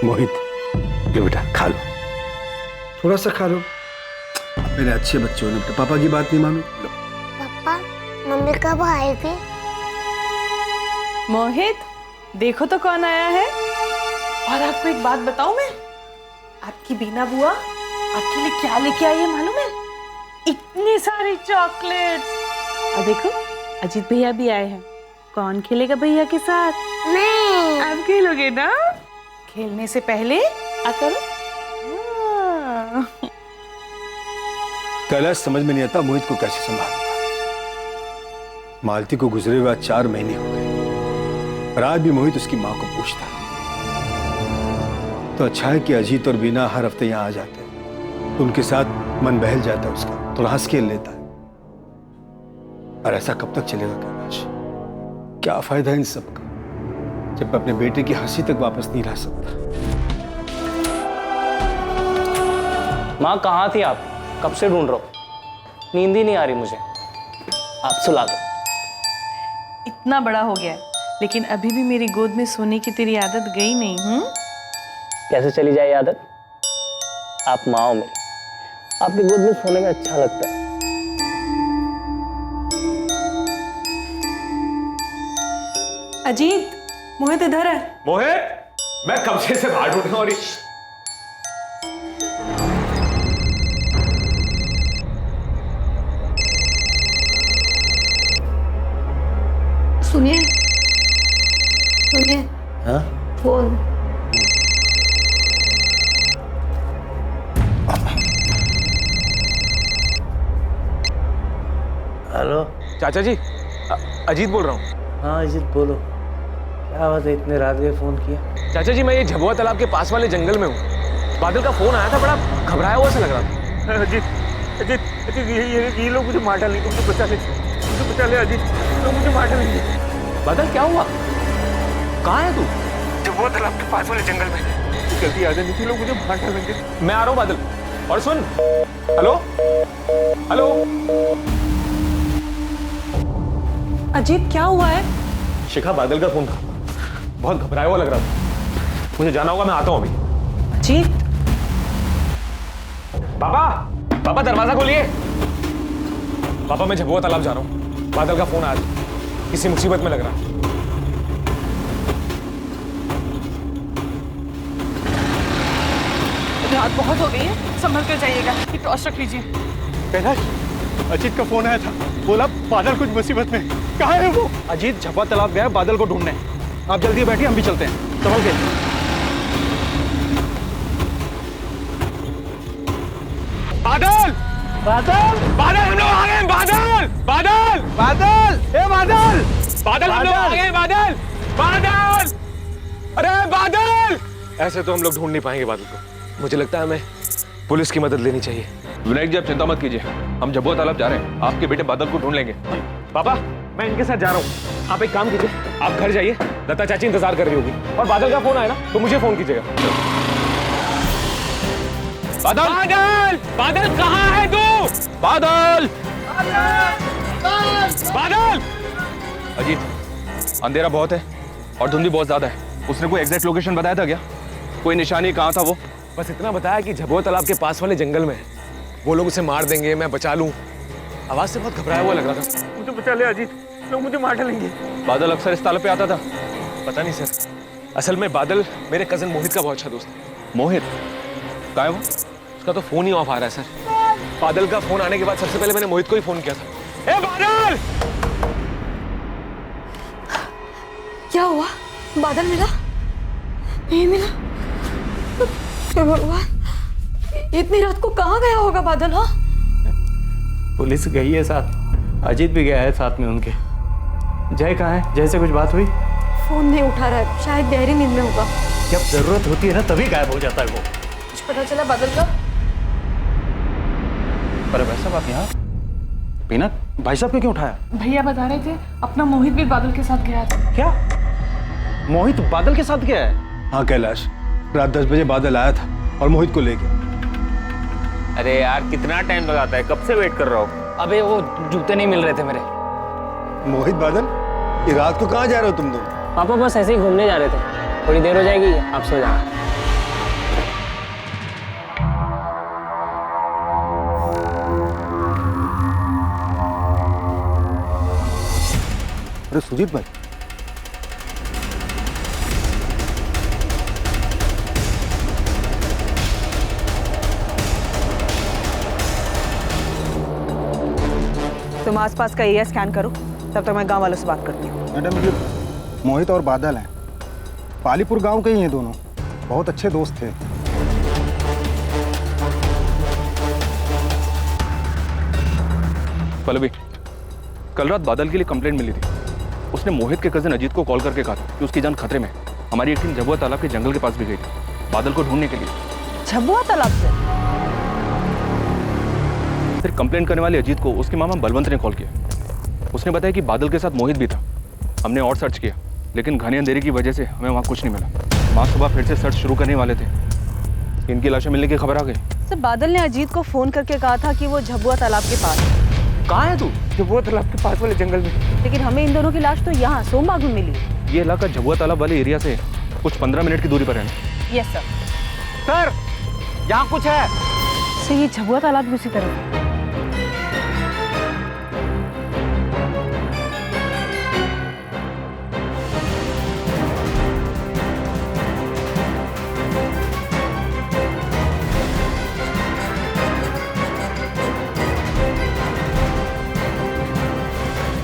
मोहित, ले बेटा खा लो, थोड़ा सा खा लो। मेरे अच्छे बच्चे हो ना बेटा, पापा की बात नहीं मानो। लो। पापा, मम्मी कब आएगी? मोहित, देखो तो कौन आया है। और आपको एक बात बताऊं मैं, आपकी बीना बुआ आपके लिए क्या लेके आई है मालूम है? इतने सारे चॉकलेट्स। और देखो अजीत भैया भी आए हैं। कौन खेलेगा भैया के साथ? मैं। आप खेलोगे ना? खेलने से पहले आकर कैलाश, समझ में नहीं आता मोहित को कैसे संभालूंगा। मालती को गुजरे हुए 4 महीने हो गए और आज भी मोहित उसकी माँ को पूछता है। तो अच्छा है कि अजीत और बीना हर हफ्ते यहाँ आ जाते हैं, तो उनके साथ मन बहल जाता है उसका, थोड़ा हंस खेल लेता है। और ऐसा कब तक चलेगा कैलाश? क्या फायदा इन सब का जब मैं अपने बेटे की हंसी तक वापस नहीं ला सकता। माँ कहाँ थी आप? कब से ढूंढ रहा हूँ, नींद ही नहीं आ रही मुझे। आप सुला दो। इतना बड़ा हो गया है लेकिन अभी भी मेरी गोद में सोने की तेरी आदत गई नहीं। कैसे चली जाए आदत? आप माँ हो मेरी, आपकी गोद में सोने में अच्छा लगता है। अजीत, मोहित इधर है। मोहित, मैं कब से बाहर ढूंढ रहा हूं। सुनिए, सुनिए। हाँ? फोन। हेलो चाचा जी, अजीत बोल रहा हूँ। हाँ अजीत बोलो, क्या बात है, इतने रात में फोन किया? चाचा जी, मैं ये झबुआ तालाब के पास वाले जंगल में हूँ। बादल का फोन आया था, बड़ा घबराया हुआ सा लग रहा था। अजीत, अजीत, अजीत, ये लोग मुझे मार डालेंगे, मुझे बचा ले, मुझे बचा ले अजीत, लोग मुझे मार डालेंगे। बादल क्या हुआ? कहाँ है तू? झबुआ तालाब के पास वाले जंगल में। जल्दी आ जा, नहीं लोग मुझे मार डालेंगे। मैं आ रहा हूँ बादल। और सुन, हेलो हेलो। अजीत क्या हुआ है? शिखा, बादल का फोन था, बहुत घबराया हुआ लग रहा था। मुझे जाना होगा, मैं आता हूँ अभी। अजीत, पापा, पापा दरवाजा खोलिए। पापा, मैं झबुआ तालाब जा रहा हूँ, बादल का फोन आया था, किसी मुसीबत में लग रहा है। रात बहुत हो गई है, संभल कर जाइएगा। ये टॉर्च रख लीजिए। कैलाश, अजीत का फोन आया था, बोला बादल कुछ मुसीबत में। कहाँ है वो? अजीत झबुआ तालाब गया बादल को ढूंढने। आप जल्दी बैठिए, हम भी चलते हैं। संभल के। बादल, बादल, बादल, हम लोग आ गए। बादल, बादल, बादल, ए बादल, बादल, हम लोग आ गए। बादल, बादल, अरे बादल। ऐसे तो हम लोग ढूंढ नहीं पाएंगे बादल को। मुझे लगता है हमें पुलिस की मदद लेनी चाहिए। विनायक जी, आप चिंता मत कीजिए, हम झबुआ तालाब जा रहे हैं, आपके बेटे बादल को ढूंढ लेंगे। पापा, मैं इनके साथ जा रहा हूँ, आप एक काम कीजिए, आप घर जाइए, लता चाची इंतजार कर रही होगी। और बादल का फोन आए ना तो मुझे फोन कीजिएगा। बादल, बादल, बादल कहाँ है तू? बादल, बादल। अजीत, अंधेरा बहुत है और धुंध भी बहुत ज्यादा है। उसने कोई एग्जैक्ट लोकेशन बताया था क्या? कोई निशानी कहाँ था वो? बस इतना बताया कि झबुआ तालाब के पास वाले जंगल में है। वो लोग उसे मार देंगे, मैं बचा लूं। आवाज से बहुत घबराया हुआ लग रहा था। मुझे बचा ले अजीत, लोग मुझे मार डालेंगे। बादल अक्सर इस तालाब पे आता था? पता नहीं सर, असल में बादल मेरे कजन मोहित का बहुत अच्छा दोस्त है। मोहित कहाँ है वो? उसका तो फोन ही ऑफ आ रहा है सर। बादल का फोन आने के बाद सबसे पहले मैंने मोहित को ही फोन किया था। ए बादल! क्या हुआ? बादल मिला? नहीं मिला? हे भगवान, इतनी रात को कहाँ गया होगा बादल? हाँ, पुलिस गई है साथ, अजीत भी गया है साथ में उनके। जय कहाँ है? जय से कुछ बात हुई? फोन नहीं उठा रहा है, शायद गहरी नींद में होगा। जब जरूरत होती है ना तभी गायब हो जाता है वो। कुछ पता चला बादल का? पर वैसा बात यहाँ बीना, भाई साहब को क्यों उठाया? भैया बता रहे थे अपना मोहित भी बादल के साथ गया था। क्या मोहित बादल के साथ गया है? हाँ कैलाश, रात 10 बजे बादल आया था और मोहित को ले गया। अरे यार कितना टाइम लगाता है, कब से वेट कर रहा हूँ। अबे वो जूते नहीं मिल रहे थे मेरे। मोहित, बादल, ये रात को कहाँ जा रहे हो तुम दोनों? पापा बस ऐसे ही घूमने जा रहे थे, थोड़ी देर हो जाएगी, आप सो जाना। अरे सुजीत भाई, तुम आसपास का एरिया स्कैन करो, तब तक मैं गांव वालों से बात करती हूँ। मैडम ये मोहित और बादल हैं, पालीपुर गांव के ही हैं दोनों, बहुत अच्छे दोस्त थे। पल्लवी, कल रात बादल के लिए कंप्लेंट मिली थी। उसने मोहित के कजिन अजीत को कॉल करके कहा था कि उसकी जान खतरे में है। हमारी एक टीम झबुआ तालाब के जंगल के पास भी गई थी बादल को ढूंढने के लिए। झबुआ तालाब से? फिर कंप्लेंट करने वाले अजीत को उसके मामा बलवंत ने कॉल किया। उसने बताया कि बादल के साथ मोहित भी था। हमने और सर्च किया, लेकिन घने अंधेरे की वजह से हमें वहाँ कुछ नहीं मिला। माँ सुबह फिर से सर्च शुरू करने वाले थे, इनकी लाशें मिलने की खबर आ गई। सर, बादल ने अजीत को फोन करके कहा था कि वो झबुआ तालाब के पास है। कहाँ है तू? झबुआ तालाब के पास वाले जंगल में। लेकिन हमें इन दोनों की लाश तो यहाँ सोमबाग में मिली। ये इलाका झबुआ तालाब वाले एरिया से कुछ 15 मिनट की दूरी पर है। Yes sir. सर, यहाँ कुछ है। सर, ये झबुआ तालाब भी उसी तरफ।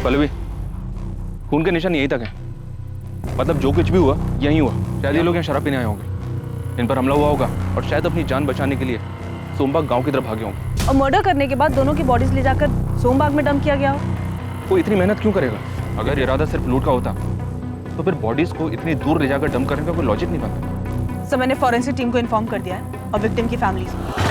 पल्लवी, खून के निशान यहीं तक है। मतलब जो कुछ भी हुआ यहीं हुआ। शायद ये लोग यहाँ शराब पीने आए होंगे, इन पर हमला हुआ होगा और शायद अपनी जान बचाने के लिए सोमबाग गांव की तरफ भागे होंगे। और मर्डर करने के बाद दोनों की बॉडीज ले जाकर सोमबाग में डंप किया गया हो। वो इतनी मेहनत क्यों करेगा? अगर इरादा सिर्फ लूट का होता तो फिर बॉडीज को इतनी दूर ले जाकर डंप करने का कोई लॉजिक नहीं बनता। सर, मैंने फॉरेंसिक टीम को इन्फॉर्म कर दिया है और विक्टिम की फैमिलीज को।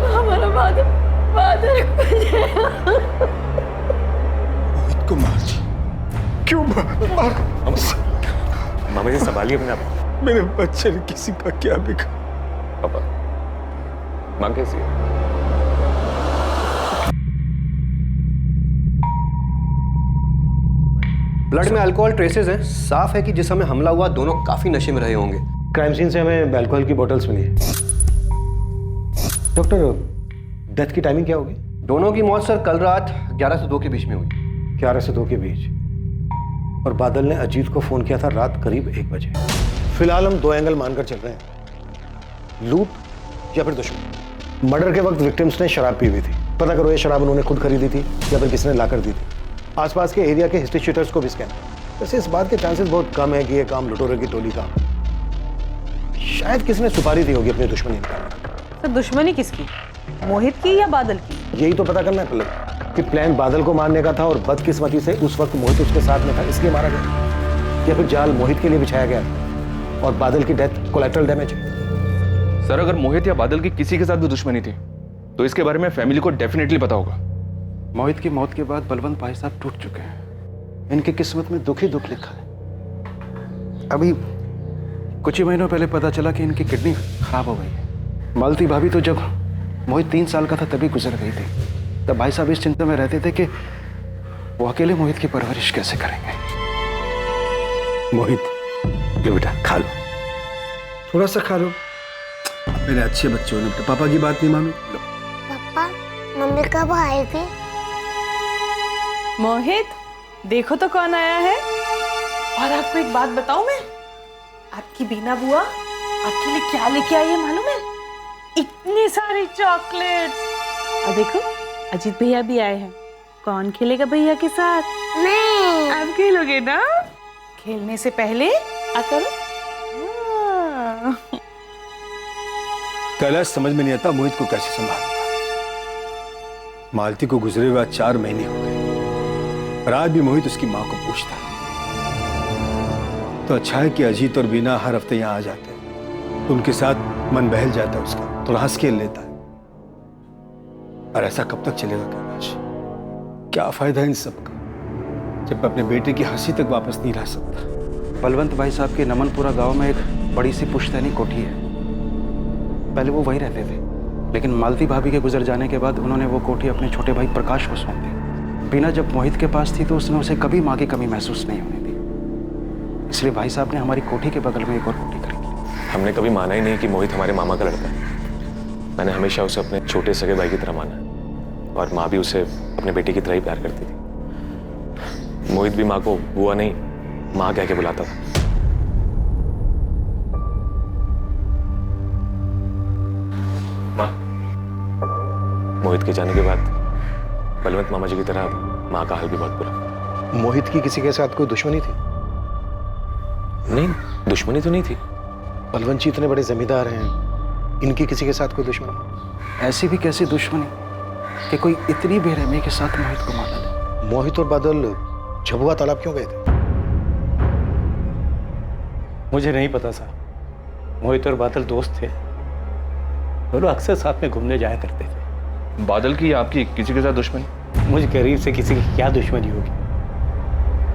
हमारा बादल मोहित को मार दी। क्यों मार? मामा जी संभालिए अपने आप। मेरे बच्चे ने किसी का क्या बिगाड़ा? पापा, माँ कैसी है? ब्लड में अल्कोहल ट्रेसेस हैं। साफ है कि जिस समय हमला हुआ दोनों काफी नशे में रहे होंगे। क्राइम सीन से हमें अल्कोहल की बोतल्स मिली है। डॉक्टर, डेथ की टाइमिंग क्या होगी? दोनों की मौत सर कल रात 11 से 2 के बीच में हुई। 11 से 2 के बीच। और बादल ने अजीत को फोन किया था रात करीब 1 बजे। फिलहाल हम 2 एंगल मानकर चल रहे हैं, लूट या फिर दुश्मन। मर्डर के वक्त विक्टिम्स ने शराब पी हुई थी। पता करो ये शराब उन्होंने खुद खरीदी थी या फिर किसी ने लाकर दी थी। आसपास के एरिया के हिस्ट्री शीटर्स को भी स्कैन। वैसे इस बात के चांसेस बहुत कम है कि ये काम लुटेरों की टोली का। शायद किसी ने सुपारी दी होगी अपनी दुश्मनी निकालने। सर, दुश्मनी किसकी? मोहित की या बादल की? यही तो पता करना है पहले कि प्लान बादल को मारने का था और बदकिस्मती से उस वक्त मोहित उसके साथ में था इसलिए मारा गया, या फिर जाल मोहित के लिए बिछाया गया और बादल की डेथ कोलैटरल डैमेज है। सर, अगर मोहित या बादल की किसी के साथ भी दुश्मनी थी तो इसके बारे में फैमिली को डेफिनेटली पता होगा। मोहित की मौत के बाद बलवंत भाई साहब टूट चुके हैं। इनकी किस्मत में दुख ही दुख लिखा है। अभी कुछ ही महीनों पहले पता चला कि इनकी किडनी खराब हो गई है। मालती भाभी तो जब मोहित 3 साल का था तभी गुजर गई थी। तब भाई साहब इस चिंता में रहते थे कि वो अकेले मोहित की परवरिश कैसे करेंगे। मोहित, लो बेटा खा लो, थोड़ा सा खा लो। मेरे अच्छे बच्चे हो ना, पापा की बात नहीं मानो। लो। पापा, मम्मी कब आएगी? मोहित, देखो तो कौन आया है। और आपको एक बात बताऊं मैं, आपकी बीना बुआ आपके लिए क्या लेके आई है मालूम है? इतने सारे चॉकलेट्स। और देखो, अजीत भैया भी आए हैं। कौन खेलेगा भैया के साथ? नहीं। आप खेलोगे ना? खेलने से पहले करो। कैलाश समझ में नहीं आता मोहित को कैसे संभालूंगा। मालती को गुजरे हुए 4 महीने हो गए और आज भी मोहित उसकी माँ को पूछता है। तो अच्छा है कि अजीत और बीना हर हफ्ते यहाँ आ जाते हैं, तो उनके साथ मन बहल जाता है उसका, थोड़ा हंस खेल लेता है। और ऐसा कब तक चलेगा कैलाश? क्या फायदा इन सब का जब मैं अपने बेटे की हंसी तक वापस नहीं ला सकता। बलवंत भाई साहब के नमनपुरा गांव में एक बड़ी सी पुश्तैनी कोठी है। पहले वो वहीं रहते थे। लेकिन मालती भाभी के गुजर जाने के बाद उन्होंने वो कोठी अपने छोटे भाई प्रकाश को सौंप दी। बीना जब मोहित के पास थी तो उसने उसे कभी माँ की कमी महसूस नहीं होने दी। इसलिए भाई साहब ने हमारी कोठी के बगल में एक और कोठी खरीदी। हमने कभी माना ही नहीं कि मोहित हमारे मामा का लड़का है। मैंने हमेशा उसे अपने छोटे सगे भाई की तरह माना और माँ भी उसे अपने बेटे की तरह ही प्यार करती थी। मोहित भी माँ को बुआ नहीं माँ कह के बुलाता था। माँ, मोहित के जाने के बाद बलवंत मामा जी की तरह माँ का हाल भी बहुत बुरा। मोहित की किसी के साथ कोई दुश्मनी थी? नहीं, दुश्मनी तो नहीं थी। बलवंत जी इतने बड़े जमींदार हैं, इनकी किसी के साथ कोई दुश्मनी? ऐसी भी कैसी दुश्मनी कि कोई इतनी बेरहमी के साथ मोहित को मार डाले। मोहित और बादल झबुआ तालाब क्यों गए थे? मुझे नहीं पता साहब। मोहित और बादल दोस्त थे, दोनों अक्सर साथ में घूमने जाया करते थे। बादल की या आपकी किसी के साथ दुश्मनी? मुझ गरीब से किसी की क्या दुश्मनी होगी।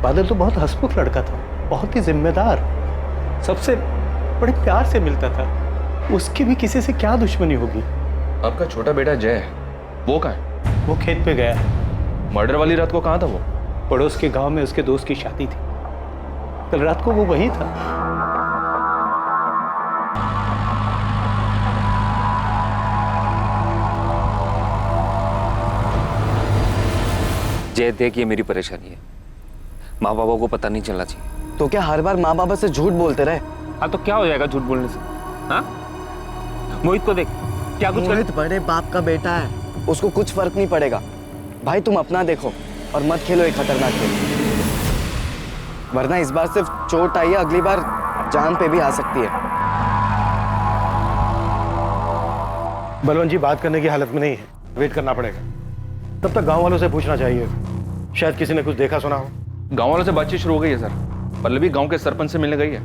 बादल तो बहुत हंसमुख लड़का था, बहुत ही जिम्मेदार, सबसे बड़े प्यार से मिलता था। उसकी भी किसी से क्या दुश्मनी होगी। आपका छोटा बेटा जय है, वो कहाँ है? वो खेत पे गया है। मर्डर वाली रात को कहाँ था वो? पड़ोस के गांव में उसके दोस्त की शादी थी, कल रात को वो वहीं था। जय, देख ये मेरी परेशानी है। माँ बाबा को पता नहीं चलना चाहिए। तो क्या हर बार माँ बाबा से झूठ बोलते रहे? हाँ तो क्या हो जाएगा झूठ बोलने से? हाँ, मोहित को देख, क्या कुछ मोहित बड़े बाप का बेटा है, उसको कुछ फर्क नहीं पड़ेगा। भाई तुम अपना देखो और मत खेलो एक खतरनाक खेल, वरना इस बार सिर्फ चोट आई है, अगली बार जान पे भी आ सकती है। बलवंत जी बात करने की हालत में नहीं है, वेट करना पड़ेगा। तब तक गांव वालों से पूछना चाहिए, शायद किसी ने कुछ देखा सुना हो। गांव वालों से बातचीत शुरू हो गई है सर। पल्लवी गांव के सरपंच से मिलने गई है।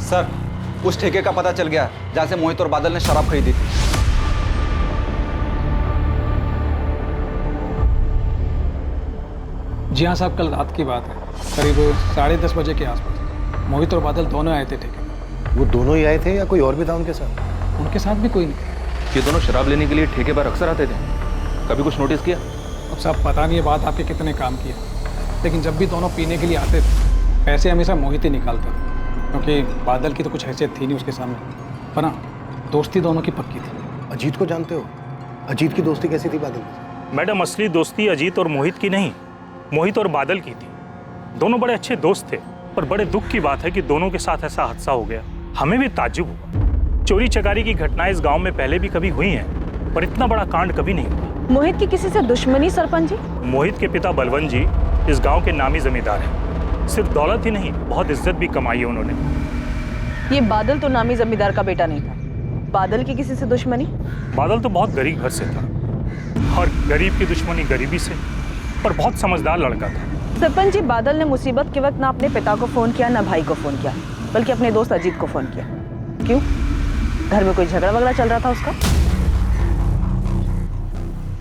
सर, उस ठेके का पता चल गया जहां से मोहित और बादल ने शराब खरीदी थी। जी हाँ साहब, कल रात की बात है, करीब 10:30 बजे के आसपास मोहित और बादल दोनों आए थे ठेके में। वो दोनों ही आए थे या कोई और भी था उनके साथ? उनके साथ भी कोई नहीं। ये दोनों शराब लेने के लिए ठेके पर अक्सर आते थे, कभी कुछ नोटिस किया? अब साहब पता नहीं ये बात आपके कितने काम की है, लेकिन जब भी दोनों पीने के लिए आते थे पैसे हमेशा मोहित ही निकालता था, क्योंकि बादल की तो कुछ हैसियत थी नहीं उसके सामने, पर ना दोस्ती दोनों की पक्की थी। अजीत को जानते हो? अजीत की दोस्ती कैसी थी बादल से? मैडम, असली दोस्ती अजीत और मोहित की नहीं, मोहित और बादल की थी। दोनों बड़े अच्छे दोस्त थे, पर बड़े दुख की बात है कि दोनों के साथ ऐसा हादसा हो गया। हमें भी ताज्जुब हुआ। चोरी चकारी की घटनाएं इस गांव में पहले भी कभी हुई हैं, पर इतना बड़ा कांड कभी नहीं हुआ। मोहित की किसी से दुश्मनी सरपंच जी? मोहित के पिता बलवंत जी इस गांव के नामी जमींदार हैं। सिर्फ दौलत ही नहीं, बहुत इज्जत भी कमाई है उन्होंने। ये बादल तो नामी जमींदार का बेटा नहीं था। बादल की किसी से दुश्मनी? बादल तो बहुत गरीब घर से था, और गरीब की दुश्मनी गरीबी से, पर बहुत समझदार लड़का था। सरपंच जी, बादल ने मुसीबत के वक्त ना अपने पिता को फोन किया ना भाई को फोन किया, बल्कि अपने दोस्त अजीत को फोन किया। क्यों? घर में कोई झगड़ा वगड़ा चल रहा था उसका?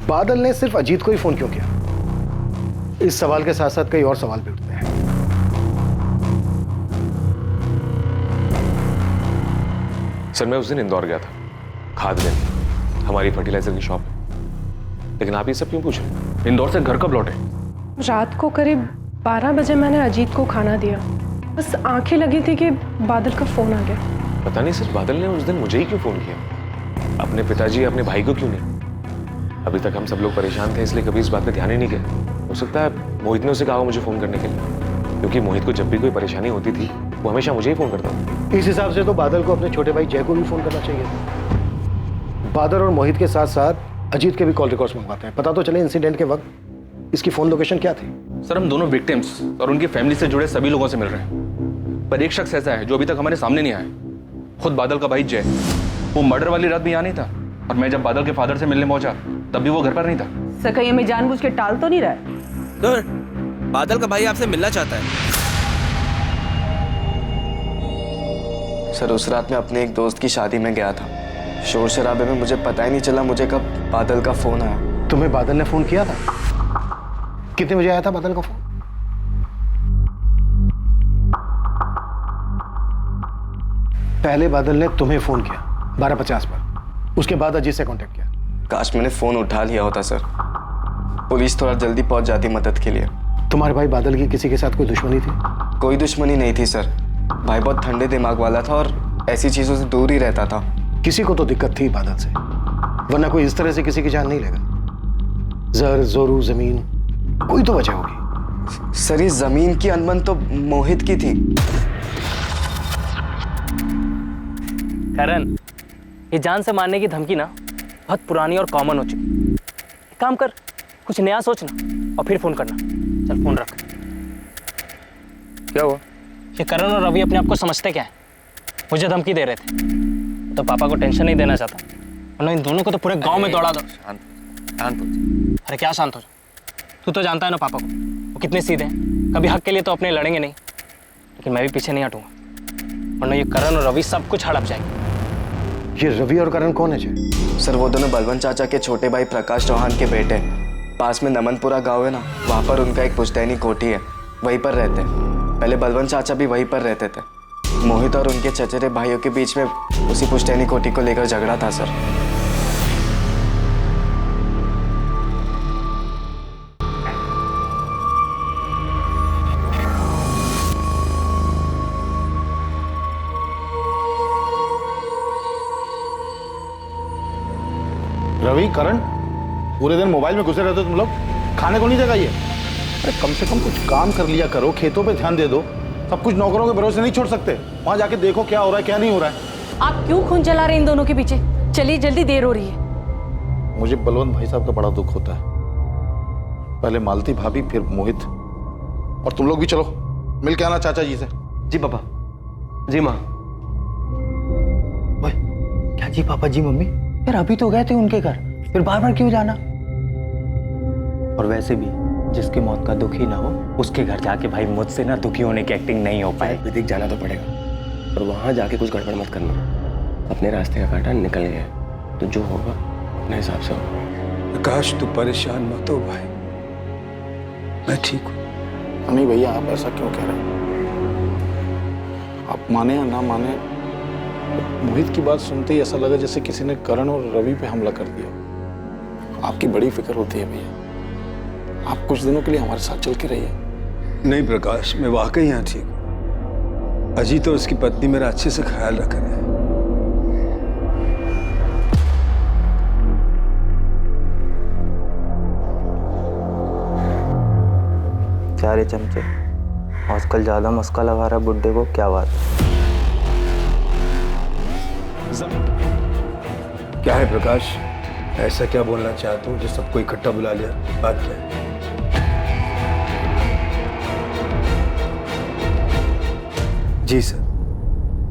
बादल ने सिर्फ अजीत को ही फोन क्यों किया? इस सवाल के साथ साथ कई और सवाल भी उठते हैं। सर, मैं उस दिन इंदौर गया था खाद लेने, हमारी फर्टिलाइजर की शॉप है। लेकिन आप ये सब क्यों पूछ रहे हैं? इंदौर से घर कब लौटे? रात को करीब 12 बजे मैंने अजीत को खाना दिया, बस आंखें लगी थी कि बादल का फोन आ गया। पता नहीं सिर्फ बादल ने उस दिन मुझे ही क्यों फोन किया, अपने पिताजी अपने भाई को क्यों नहीं? अभी तक हम सब लोग परेशान थे, इसलिए कभी इस बात पे ध्यान ही नहीं किया। हो सकता है मोहित ने उसे कहा मुझे फोन करने के लिए, क्योंकि मोहित को जब भी कोई परेशानी होती थी वो हमेशा मुझे ही फोन करता था। इस हिसाब से तो बादल को अपने छोटे भाई जय को भी फोन करना चाहिए था। बादल और मोहित के साथ साथ अजीत के भी कॉल रिकॉर्ड्स मंगवाते हैं, पता तो चले इंसिडेंट के वक्त इसकी फोन लोकेशन क्या थी। सर, हम दोनों विक्टिम्स और उनकी फैमिली से जुड़े सभी लोगों से मिल रहे हैं, पर एक शख्स ऐसा है जो अभी तक हमारे सामने नहीं आया। खुद बादल का भाई जय, वो मर्डर वाली रात भी यहाँ नहीं था, और मैं जब बादल के फादर से मिलने पहुंचा तब भी वो घर पर नहीं था। सर, कहीं हमें जानबूझ के टाल तो नहीं रहा है? सर, बादल का भाई आपसे मिलना चाहता है। सर, उस रात मैं अपने एक दोस्त की शादी में गया था, शोर शराबे में मुझे पता ही नहीं चला मुझे कब बादल का फोन आया। तुम्हें बादल ने फोन किया था? कितने बजे आया था बादल का फोन? पहले बादल ने तुम्हें फोन किया 12:50 पर, उसके बाद अजीत से कांटेक्ट किया? काश मैंने फोन उठा लिया होता सर, पुलिस थोड़ा जल्दी पहुंच जाती मदद के लिए। तुम्हारे भाई बादल की किसी के साथ कोई दुश्मनी थी? कोई दुश्मनी नहीं थी सर, भाई बहुत ठंडे दिमाग वाला था और ऐसी चीजों से दूर ही रहता था। किसी को तो दिक्कत थी बादल से, वरना कोई इस तरह से किसी की जान नहीं लेगा। जर जोरू जमीन, कोई तो वजह होगी। सर ये जमीन की अनबन तो मोहित की थी। करण, ये जान से मारने की धमकी ना बहुत पुरानी और कॉमन हो चुकी। एक काम कर, कुछ नया सोचना और फिर फोन करना। चल फोन रख। क्या हुआ? ये करण और रवि अपने आप को समझते क्या है? मुझे धमकी दे रहे थे तो पापा को टेंशन नहीं देना चाहता, वरना इन दोनों को तो पूरे गांव में दौड़ा दो। अरे क्या शांत हो जा, तू तो जानता है ना पापा को, वो कितने सीधे हैं। कभी हक के लिए तो अपने लड़ेंगे नहीं, लेकिन मैं भी पीछे नहीं हटूंगा, वरना ये करण और रवि सब कुछ हड़प जाएंगे। ये रवि और करण कौन है जी? सर वो दोनों बलवंत चाचा के छोटे भाई प्रकाश चौहान के बेटे। पास में नमनपुरा गांव है ना, वहाँ पर उनका एक पुश्तैनी कोठी है, वहीं पर रहते हैं। पहले बलवंत चाचा भी वहीं पर रहते थे। मोहित और उनके चचेरे भाइयों के बीच में उसी पुश्तैनी कोठी को लेकर झगड़ा था सर। रवि, करण, पूरे दिन मोबाइल में घुसे रहते हो तुम लोग, खाने को नहीं देगा ये? अरे कम से कम कुछ काम कर लिया करो, खेतों पे ध्यान दे दो। सब कुछ नौकरों के भरोसे नहीं छोड़ सकते। वहां जाके देखो क्या हो रहा है क्या नहीं हो रहा है। आप क्यों खून जला रहे हैं इन दोनों के पीछे? चलिए जल्दी, देर हो रही है। मुझे बलवंत भाई साहब का बड़ा दुख होता है। पहले मालती भाभी, फिर मोहित, और तुम लोग भी चलो मिल के आना चाचा जी से। जी पापा। जी माँ। क्या जी पापा जी मम्मी? यार अभी तो गए थे उनके घर, फिर बार बार क्यों जाना? और वैसे भी जिसकी मौत का दुख ही ना हो, उसके घर जाके भाई मुझसे ना दुखी होने की एक्टिंग नहीं हो पाए। विदिक जाना तो पड़ेगा, और वहां जाके कुछ गड़बड़ मत करना। अपने रास्ते का कांटा निकल गया, तो जो होगा अपने हिसाब से होगा। प्रकाश तू परेशान मत हो भाई, मैं ठीक हूँ। नहीं भैया, आप ऐसा क्यों कह रहे हैं? आप माने या ना माने, मोहित की बात सुनते ही ऐसा लगा जैसे किसी ने करण और रवि पे हमला कर दिया। आपकी बड़ी फिक्र होती है भैया, आप कुछ दिनों के लिए हमारे साथ चल के रहिए। नहीं प्रकाश, मैं वाकई यहाँ ठीक हूँ। अजीत और उसकी पत्नी मेरा अच्छे से ख्याल रख रहे हैं। क्या रे चमचे, आजकल ज्यादा मस्का लगा रहा बुड्ढे को, क्या बात? क्या है प्रकाश, ऐसा क्या बोलना चाहते हो जो सबको इकट्ठा बुला लिया? बात क्या है? जी सर,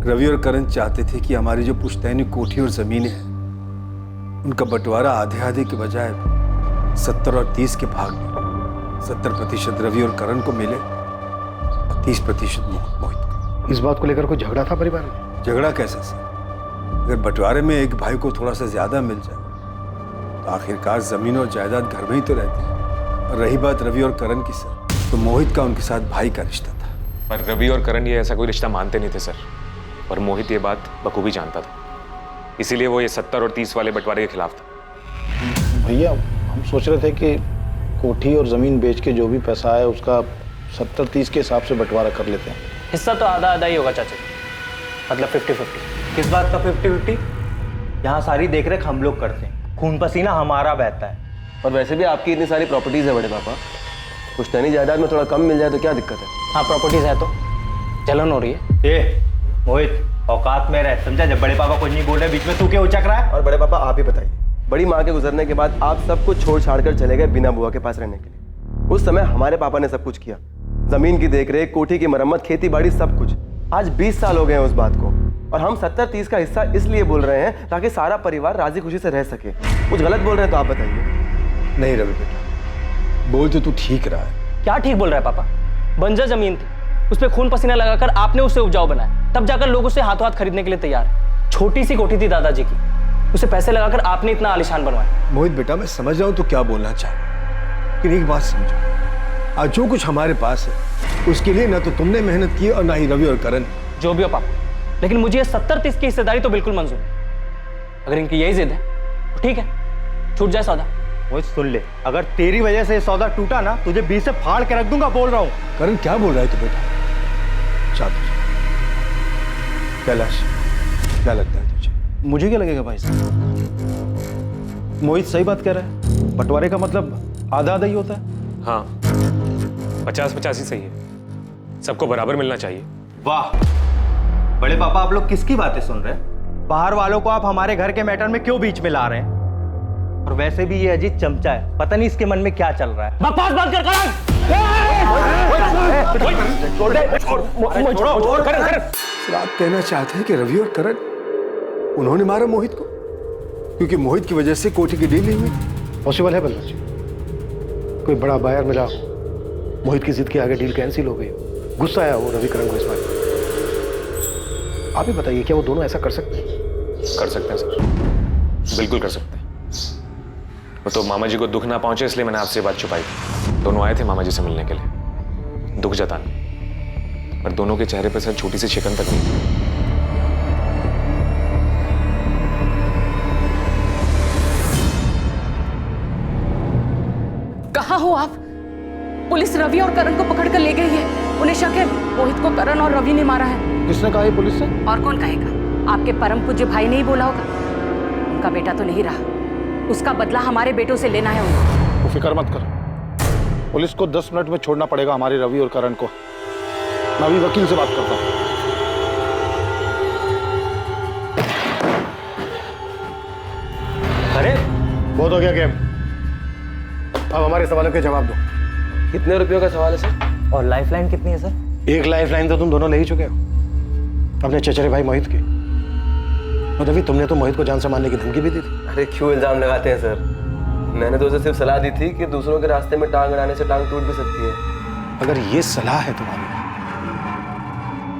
रवि और करण चाहते थे कि हमारी जो पुश्तैनी कोठी और जमीनें हैं उनका बंटवारा आधे आधे के बजाय 70 और 30 के भाग में 70% रवि और करण को मिले और 30% मोहित को। इस बात को लेकर कोई झगड़ा था परिवार में? झगड़ा कैसा सर? अगर बंटवारे में एक भाई को थोड़ा सा ज्यादा मिल जाए तो आखिरकार जमीन और जायदाद घर में ही तो रहती है। और रही बात रवि और करण की सर, तो मोहित का उनके साथ भाई का रिश्ता था। पर रवि और करण ये ऐसा कोई रिश्ता मानते नहीं थे सर, और मोहित ये बात बखूबी जानता था, इसीलिए वो ये 70 और 30 वाले बंटवारे के खिलाफ था। भैया, हम सोच रहे थे कि कोठी और जमीन बेच के जो भी पैसा आया उसका 70-30 के हिसाब से बंटवारा कर लेते हैं। हिस्सा तो आधा आधा ही होगा चाचा, मतलब 50-50। किस बात का 50-50? यहाँ सारी देखरेख हम लोग करते हैं, खून पसीना हमारा बहता है। और वैसे भी आपकी इतनी सारी प्रॉपर्टीज है बड़े पापा, पुश्तैनी जायदाद में थोड़ा कम मिल जाए तो क्या दिक्कत है? हाँ प्रॉपर्टीज है तो जलन हो रही है। ए मोहित, औकात में रह, समझा? जब बड़े पापा कुछ नहीं बोल रहे बीच में तू क्या उचक रहा है? और बड़े पापा आप ही बताइए, बड़ी माँ के गुजरने के बाद आप सब कुछ छोड़ छाड़ कर चले गए बीना बुआ के पास रहने के लिए। उस समय हमारे पापा ने सब कुछ किया, जमीन की देखरेख, कोठी की मरम्मत, खेती बाड़ी, सब कुछ। आज 20 साल हो गए हैं उस बात को, और हम 70-30 का हिस्सा इसलिए बोल रहे हैं ताकि सारा परिवार राजी खुशी से रह सके। कुछ गलत बोल रहे हैं तो आप बताइए। नहीं रवि बेटा, बोल तो तू ठीक रहा है। क्या ठीक बोल रहा है पापा? बंजर जमीन थी, उस पर खून पसीना लगाकर आपने उसे उपजाऊ बनाया, तब जाकर लोग उसे हाथों हाथ खरीदने के लिए तैयार है। छोटी सी कोठी थी दादाजी की, उसे पैसे लगाकर आपने इतना आलीशान बनवाया। मोहित बेटा, मैं समझ रहा हूं तो क्या बोलना चाह रहा है, लेकिन एक बात समझो, आज जो कुछ हमारे पास है उसके लिए ना तो तुमने मेहनत की और ना ही रवि और करण। जो भी हो पापा, लेकिन मुझे 70-30 की हिस्सेदारी तो बिल्कुल मंजूर है। अगर इनकी यही जिद है तो ठीक है, छूट जाए सौदा। वो सुन ले, अगर तेरी वजह से सौदा टूटा ना, तुझे बीच से फाड़ के रख दूंगा, बोल रहा हूँ। करण क्या बोल रहा है तू बेटा? चाहते कैलाश, क्या लगता है तुझे? मुझे क्या लगेगा भाई साहब? मोहित सही बात कह रहा है, बंटवारे का मतलब आधा आधा ही होता है। हाँ, 50-50 ही सही है, सबको बराबर मिलना चाहिए। वाह बड़े पापा, आप लोग किसकी बातें सुन रहे हैं? बाहर वालों को आप हमारे घर के मैटर में क्यों बीच में ला रहे हैं? और वैसे भी ये अजीत चमचा है, पता नहीं इसके मन में क्या चल रहा है। बकवास बंद कर करण। आप कहना चाहते हैं कि रवि और करण उन्होंने मारा मोहित को क्योंकि मोहित की वजह से कोठी की डील नहीं हुई? पॉसिबल है बल्लभ जी, कोई बड़ा बायर मिला, मोहित की जिद के आगे डील कैंसिल हो गई, गुस्सा आया वो रवि करण को इस बात। आप ही बताइए, क्या वो दोनों ऐसा कर सकते हैं? कर सकते हैं सर, बिल्कुल कर सकते हैं। वो तो मामा जी को दुख ना पहुंचे इसलिए मैंने आपसे बात छुपाई। दोनों आए थे मामा जी से मिलने के लिए, दुख जताने, पर दोनों के चेहरे पर सर छोटी सी शिकन तक नहीं। कहाँ हो आप? पुलिस रवि और करण को पकड़ कर ले गई है। उन्हें शक है मोहित को करण और रवि ने मारा है। किसने कहा ये पुलिस से? और कौन कहेगा? आपके परम पूज्य भाई ने ही बोला होगा। उनका बेटा तो नहीं रहा, उसका बदला हमारे बेटों से लेना है उनको। तो फिक्र मत कर, पुलिस को 10 मिनट में छोड़ना पड़ेगा हमारे रवि और करण को। मैं अभी वकील से बात करता हूँ। अरे बहुत हो गया गेम, अब हमारे सवालों के जवाब दो। कितने रुपयों का सवाल है सर? और लाइफलाइन कितनी है सर? 1 लाइफलाइन तो तुम दोनों ले ही चुके हो, अपने चचेरे भाई मोहित की। और रवि, तुमने तो मोहित को जान से मारने की धमकी भी दी थी। अरे क्यों इल्जाम लगाते हैं सर? मैंने तो उसे सिर्फ सलाह दी थी कि दूसरों के रास्ते में टांग अड़ाने से टांग टूट भी सकती है। अगर ये सलाह है तुम्हारी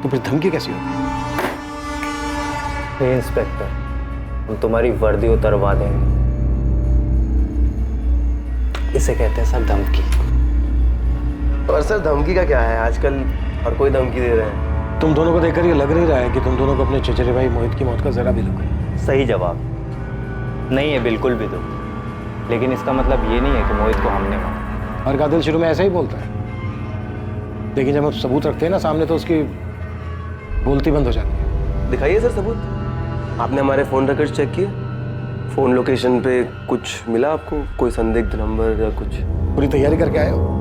तो फिर धमकी कैसी होगी? इंस्पेक्टर, हम तुम्हारी वर्दी उतरवा देंगे। इसे कहते हैं सर धमकी। और सर धमकी का क्या है, आजकल हर कोई धमकी दे रहे हैं। तुम दोनों को देखकर ये लग नहीं रहा है कि तुम दोनों को अपने चचेरे भाई मोहित की मौत का जरा भी दुख है? सही जवाब नहीं है, बिल्कुल भी दुख, लेकिन इसका मतलब ये नहीं है कि मोहित को हमने मारा। और कातिल शुरू में ऐसा ही बोलता है, लेकिन जब हम सबूत रखते हैं ना सामने तो उसकी बोलती बंद हो जाती है। दिखाइए सर सबूत। आपने हमारे फोन रिकॉर्ड चेक किए? फोन लोकेशन पे कुछ मिला आपको? कोई संदिग्ध नंबर या कुछ? पूरी तैयारी करके आए हो?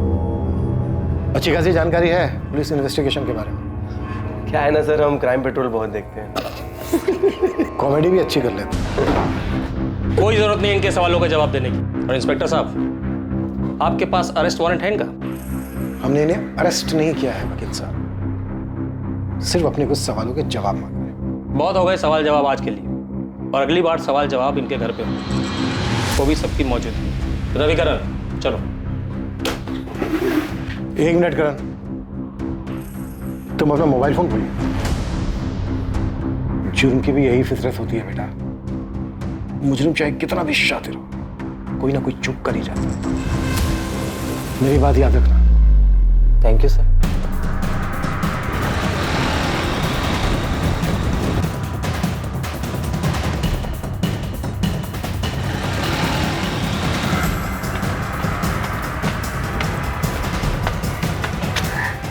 अच्छी खासी जानकारी है पुलिस इन्वेस्टिगेशन के बारे में? क्या है ना सर, हम क्राइम पेट्रोल बहुत देखते हैं। कॉमेडी भी अच्छी कर लेते हैं। कोई जरूरत नहीं इनके सवालों का जवाब देने की। और इंस्पेक्टर साहब, आपके पास अरेस्ट वारंट है इनका? हमने इन्हें अरेस्ट नहीं किया है वकील साहब, सिर्फ अपने कुछ सवालों के जवाब मांग रहे हैं। बहुत हो गए सवाल जवाब आज के लिए, और अगली बार सवाल जवाब इनके घर पे हो, वो भी सबकी मौजूद। रवि करण चलो। 1 मिनट करण, तुम अपना मोबाइल फोन खोलो। जुर्म की भी यही फितरत होती है बेटा, मुजरिम चाहे कितना भी शातिर हो, कोई ना कोई चूक कर ही जाता है। मेरी बात याद रखना। Thank you sir.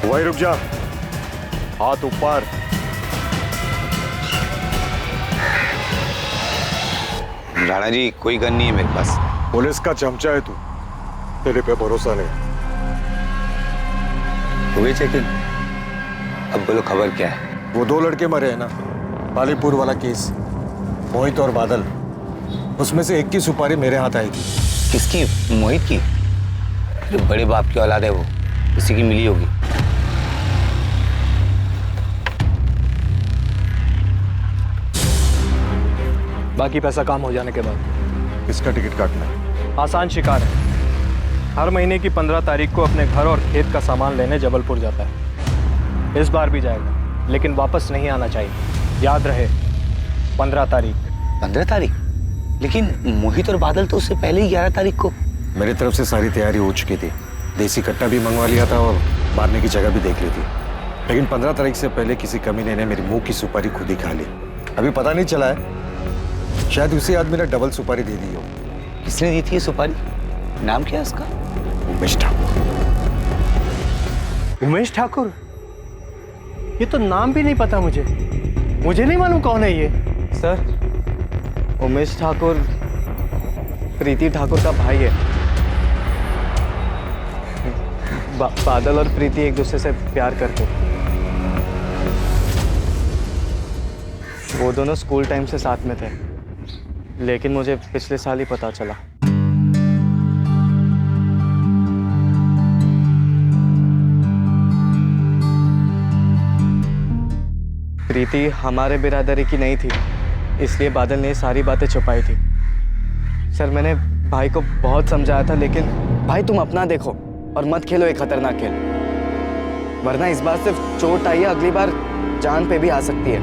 वही रुक जा, हाथ ऊपर। राणा जी, कोई गन नहीं है मेरे पास। पुलिस का चमचा है तू, तेरे पे भरोसा नहीं। हुए चेकिंग, अब बोलो खबर क्या है? वो 2 लड़के मरे हैं ना, बालीपुर वाला केस, मोहित और बादल, उसमें से एक की सुपारी मेरे हाथ आई थी। किसकी? मोहित की? जो बड़े बाप की औलाद है वो, उसी की मिली होगी। बाकी पैसा काम हो जाने के बाद। किसका टिकट काटना है? आसान शिकार है, हर महीने की 15 तारीख को अपने घर और खेत का सामान लेने जबलपुर जाता है। इस बार भी जाएगा, लेकिन वापस नहीं आना चाहिए। याद रहे, 15 तारीख। 15 तारीख? लेकिन मोहित और बादल तो उससे पहले ही 11 तारीख को। मेरी तरफ से सारी तैयारी हो चुकी थी, देसी कट्टा भी मंगवा लिया था और मारने की जगह भी देख ली थी, लेकिन 15 तारीख से पहले किसी कमीने ने मेरी मुंह की सुपारी खुद ही खा ली। अभी पता नहीं चला है शायद उसी आदमी ने डबल सुपारी दे दी हो। किसने दी थी ये सुपारी? नाम क्या है उसका? उमेश ठाकुर। उमेश ठाकुर? ये तो नाम भी नहीं पता मुझे नहीं मालूम कौन है ये। सर, उमेश ठाकुर प्रीति ठाकुर का भाई है। बादल और प्रीति एक दूसरे से प्यार करते। वो दोनों स्कूल टाइम से साथ में थे, लेकिन मुझे पिछले साल ही पता चला। प्रीति हमारे बिरादरी की नहीं थी, इसलिए बादल ने सारी बातें छुपाई थी। सर, मैंने भाई को बहुत समझाया था, लेकिन भाई तुम अपना देखो और मत खेलो एक खतरनाक खेल, वरना इस बार सिर्फ चोट आई है, अगली बार जान पे भी आ सकती है।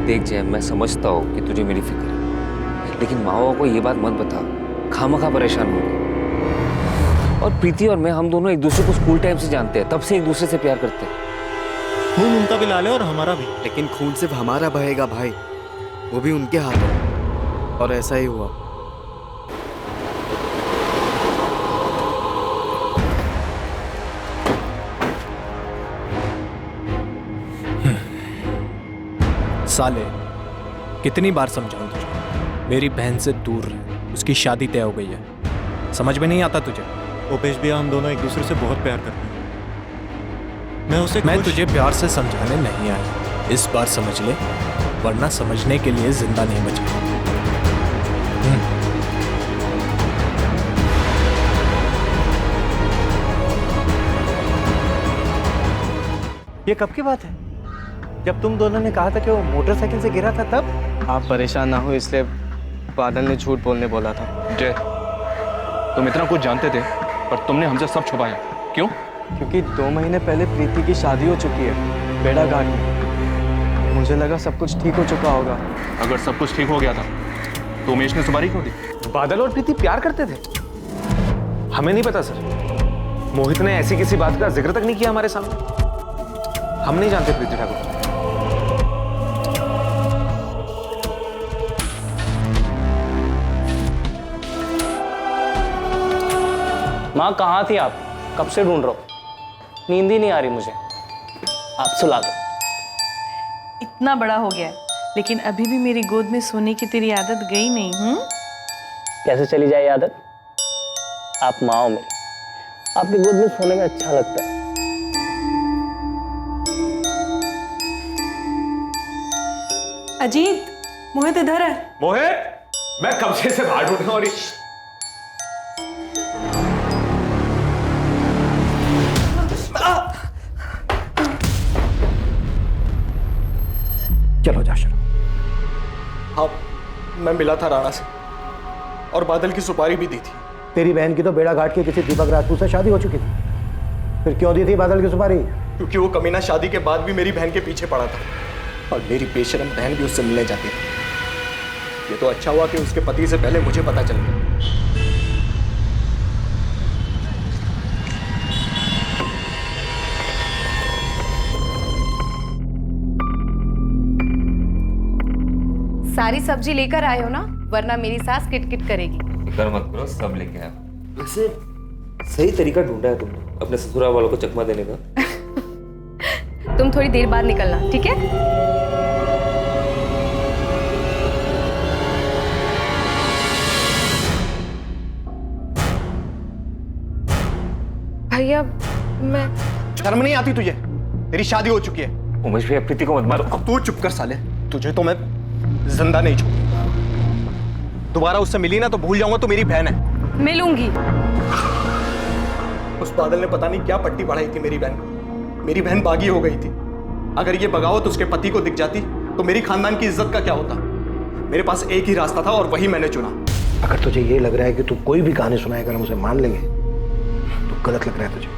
देख जय, मैं समझता हूँ कि तुझे मेरी फिक्र है, लेकिन माँ को ये बात मत बता, खामखा परेशान हो गए। और प्रीति और मैं, हम दोनों एक दूसरे को स्कूल टाइम से जानते हैं, तब से एक दूसरे से प्यार करते हैं। खून उनका भी लाल है और हमारा भी, लेकिन खून सिर्फ हमारा बहेगा भाई, वो भी उनके हाथों। और ऐसा ही हुआ। साले, कितनी बार समझाऊं तुझे, मेरी बहन से दूर रह, उसकी शादी तय हो गई है। समझ में नहीं आता तुझे? उपेश भैया, हम दोनों एक दूसरे से बहुत प्यार करते हैं। मैं तुझे प्यार से समझाने नहीं आया, इस बार समझ ले, वरना समझने के लिए जिंदा नहीं बचे। ये कब की बात है? जब तुम दोनों ने कहा था कि वो मोटरसाइकिल से गिरा था तब? आप परेशान ना हो इसलिए बादल ने झूठ बोलने बोला था। जय, तुम इतना कुछ जानते थे पर तुमने हमसे सब छुपाया, क्यों? क्योंकि 2 महीने पहले प्रीति की शादी हो चुकी है बेड़ा घाट में। मुझे लगा सब कुछ ठीक हो चुका होगा। अगर सब कुछ ठीक हो गया था तो उमेश ने सुपारी क्यों दी? बादल और प्रीति प्यार करते थे? हमें नहीं पता सर, मोहित ने ऐसी किसी बात का जिक्र तक नहीं किया हमारे सामने। हम नहीं जानते प्रीति ठाकुर। माँ कहाँ थी आप? कब से ढूंढ रहा हूँ, नींद ही नहीं आ रही मुझे, आप सुला दो। इतना बड़ा हो गया है, लेकिन अभी भी मेरी गोद में सोने की तेरी आदत गई नहीं। कैसे चली जाए आदत? आप माँ हो मेरी, आपकी गोद में सोने में अच्छा लगता है। अजीत, मोहित इधर है। मोहित, मैं कब से बाहर ढूंढ रहा हूँ। चलो जाशर। हाँ, मैं मिला था राणा से और बादल की सुपारी भी दी थी। तेरी बहन की तो बेड़ा घाट के किसी दीपक राजपूत से शादी हो चुकी थी, फिर क्यों दी थी बादल की सुपारी? क्योंकि वो कमीना शादी के बाद भी मेरी बहन के पीछे पड़ा था और मेरी बेशरम बहन भी उससे मिलने जाती थी। ये तो अच्छा हुआ कि उसके पति से पहले मुझे पता चल गया। सारी सब्जी लेकर आए हो ना, वरना मेरी सास किटकिट करेगी। फिक्र मत करो, सब लेके आया। वैसे सही तरीका ढूंढा है तुमने अपने ससुराल वालों को चकमा देने का। तुम थोड़ी देर बाद निकलना, ठीक है? भैया, मैं... शर्म नहीं आती तुझे? तेरी शादी हो चुकी है। उमेश भैया, प्रीति को मत मारो। अब तू चुप कर साले, तुझे तो मैं जिंदा नहीं छोड़ूंगा। दोबारा उससे मिली ना तो भूल जाऊंगा तो मेरी बहन है। मिलूंगी। उस बादल ने पता नहीं क्या पट्टी पढ़ाई थी मेरी बहन को। मेरी बहन बागी हो गई थी। अगर ये बगावत उसके पति को दिख जाती तो मेरी खानदान की इज्जत का क्या होता? मेरे पास एक ही रास्ता था और वही मैंने चुना। अगर तुझे ये लग रहा है कि तू कोई भी कहानी सुनाएगा हम उसे मान लेंगे तो गलत लग रहा है तुझे।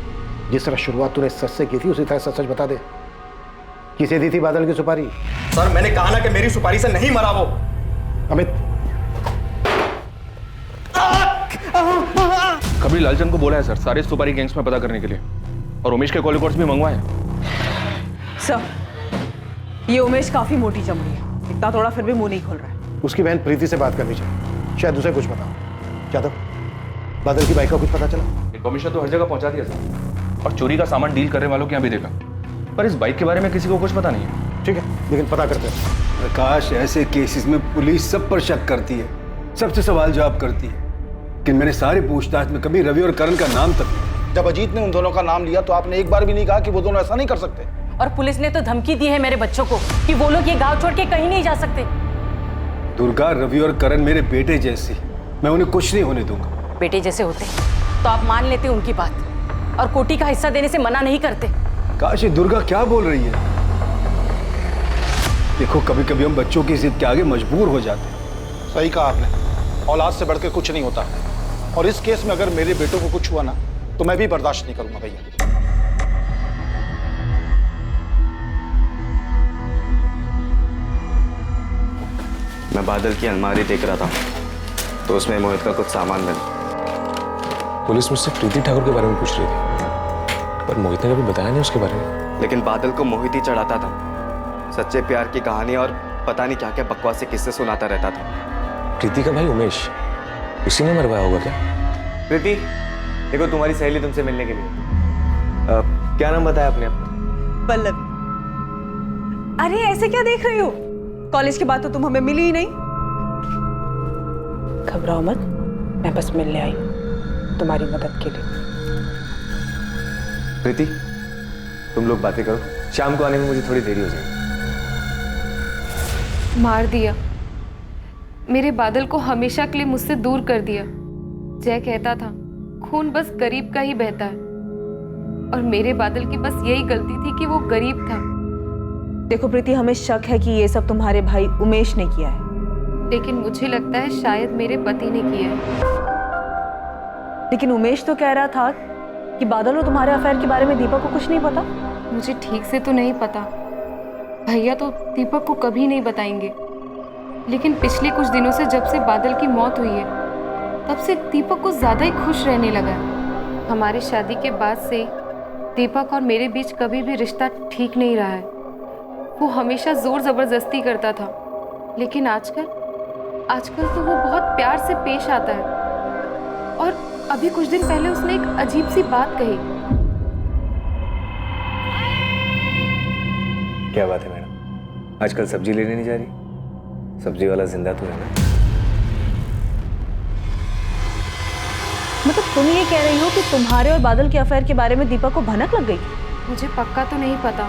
जिस तरह शुरुआत तूने सच से की थी उसी तरह सच सच बता दे। किसे दी थी बादल की सुपारी? सर, मैंने कहा ना कि मेरी सुपारी से नहीं मरा वो। अमित, कभी लालचंद को बोला है सर सारे सुपारी गैंग्स में पता करने के लिए, और उमेश के कॉल रिकॉर्ड्स भी मंगवाए हैं। सर, ये उमेश काफी मोटी चमड़ी है, इतना थोड़ा फिर भी मुंह नहीं खोल रहा है। उसकी बहन प्रीति से बात करनी चाहिए, शायद उसे कुछ पता हो। यादव, बादल की बाइक का कुछ पता चला? इन्फॉर्मेशन तो हर जगह पहुंचा दिया सर, और चोरी का सामान डील करने वालों के यहाँ भी देखा, पर इस बाइक के बारे में किसी को कुछ पता नहीं है। ठीक है, लेकिन पता करते हैं। प्रकाश, ऐसे केसेस में पुलिस सब पर शक करती है, सबसे सवाल जवाब करती है, लेकिन मैंने सारी पूछताछ में कभी रवि और करण का नाम तक नहीं। जब अजीत ने उन दोनों का नाम लिया तो आपने एक बार भी नहीं कहा कि वो दोनों ऐसा नहीं कर सकते। और पुलिस ने तो धमकी दी है मेरे बच्चों को कि वो लोग ये गांव छोड़ के कहीं नहीं जा सकते। दुर्गा, रवि और करण मेरे बेटे जैसे, मैं उन्हें कुछ नहीं होने दूंगा। बेटे जैसे होते तो आप मान लेते उनकी बात और कोटी का हिस्सा देने से मना नहीं करते। काश, ये दुर्गा क्या बोल रही है? देखो, कभी कभी हम बच्चों की जिद के आगे मजबूर हो जाते हैं। सही कहा आपने, औलाद से बढ़ के कुछ नहीं होता, और इस केस में अगर मेरे बेटों को कुछ हुआ ना तो मैं भी बर्दाश्त नहीं करूंगा भैया। मैं बादल की अलमारी देख रहा था तो उसमें मोहित का कुछ सामान मिला। पुलिस मुझसे प्रीति ठाकुर के बारे में पूछ रही थी, पर मोहित ने कभी बताया नहीं उसके बारे में। लेकिन बादल को मोहित ही चढ़ाता था, सच्चे प्यार की कहानी और पता नहीं क्या क्या बकवासी किस्से सुनाता रहता था। प्रीति का भाई उमेश, उसी ने मरवाया होगा क्या? प्रीति, देखो तुम्हारी सहेली तुमसे मिलने के लिए। क्या नाम बताया आपने अपना? पल्लवी। अरे ऐसे क्या देख रही हो? कॉलेज के बाद तो तुम हमें मिली ही नहीं। घबराओ मत, मैं बस मिलने आई तुम्हारी मदद के लिए। प्रीति, तुम लोग बातें करो, शाम को आने में मुझे थोड़ी देरी हो जाएगी। मार दिया मेरे बादल को, हमेशा के लिए मुझसे दूर कर दिया। जय कहता था खून बस गरीब का ही बहता है, और मेरे बादल की बस यही गलती थी कि वो गरीब था। देखो प्रीति, हमें शक है कि ये सब तुम्हारे भाई उमेश ने किया है, लेकिन मुझे लगता है शायद मेरे पति ने किया है। लेकिन उमेश तो कह रहा था कि बादल और तुम्हारे अफेयर के बारे में दीपक को कुछ नहीं पता। मुझे ठीक से तो नहीं पता, भैया तो दीपक को कभी नहीं बताएंगे। लेकिन पिछले कुछ दिनों से जब से बादल की मौत हुई है, तब से दीपक को ज्यादा ही खुश रहने लगा है। हमारी शादी के बाद से दीपक और मेरे बीच कभी भी रिश्ता ठीक नहीं रहा है। वो हमेशा जोर जबरदस्ती करता था, लेकिन आजकल तो वो बहुत प्यार से पेश आता है। और अभी कुछ दिन पहले उसने एक अजीब सी बात कही। क्या बात है मैडम, आजकल सब्जी लेने नहीं जा रही? सब्जी वाला जिंदा तो है ना? मतलब तुम ये कह रही हो कि तुम्हारे और बादल के अफेयर के बारे में दीपक को भनक लग गई? मुझे पक्का तो नहीं पता।